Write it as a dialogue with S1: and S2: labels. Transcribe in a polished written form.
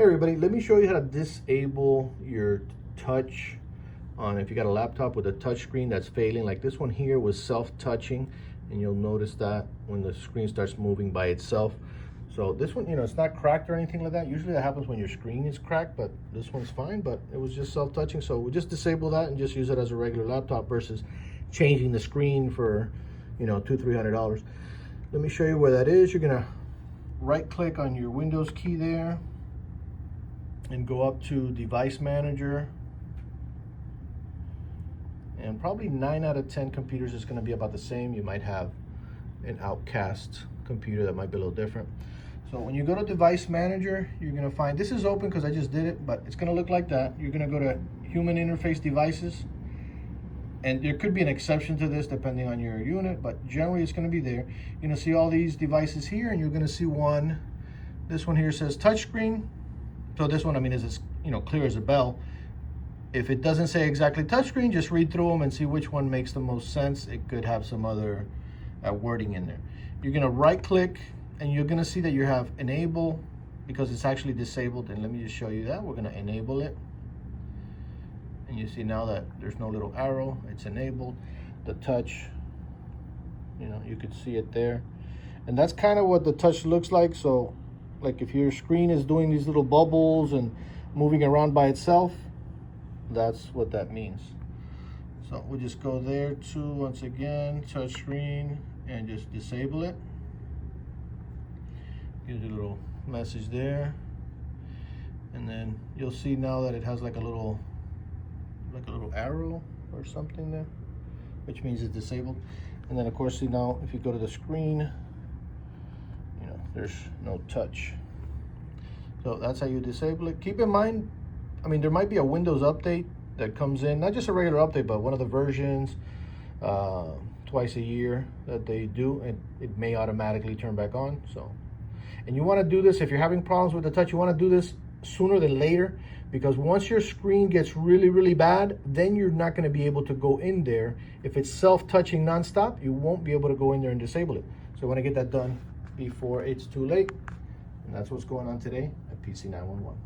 S1: Hey everybody, let me show you how to disable your touch on if you got a laptop with a touch screen that's failing. Like this one here was self-touching, and you'll notice that when the screen starts moving by itself. So this one, it's not cracked or anything like that. Usually that happens when your screen is cracked, but this one's fine, but it was just self-touching. So we'll just disable that and just use it as a regular laptop versus changing the screen for, $200-300. Let me show you where that is. You're gonna right click on your Windows key there and go up to Device Manager, and probably 9 out of 10 computers is going to be about the same. You might have an Outcast computer that might be a little different. So when you go to Device Manager, you're going to find, this is open because I just did it, but it's going to look like that. You're going to go to Human Interface Devices, and there could be an exception to this depending on your unit, but generally it's going to be there. You're going to see all these devices here, and you're going to see this one here says touchscreen. So this one, is as clear as a bell. If it doesn't say exactly touchscreen, just read through them and see which one makes the most sense. It could have some other wording in there. You're gonna right click, and you're gonna see that you have enable because it's actually disabled. And let me just show you that. We're gonna enable it. And you see now that there's no little arrow, it's enabled. The touch, you could see it there. And that's kind of what the touch looks like. So like if your screen is doing these little bubbles and moving around by itself, that's what that means. So we'll just go there to, once again, touch screen, and just disable it. Gives you a little message there. And then you'll see now that it has like a little arrow or something there, which means it's disabled. And then of course, see now, if you go to the screen, there's no touch. So that's how you disable it. Keep in mind, there might be a Windows update that comes in, not just a regular update, but one of the versions twice a year that they do, and it may automatically turn back on. So, and you want to do this if you're having problems with the touch. You want to do this sooner than later, because once your screen gets really, really bad, then you're not going to be able to go in there. If it's self-touching nonstop, you won't be able to go in there and disable it. So you want to get that done before it's too late. And that's what's going on today at PC 911.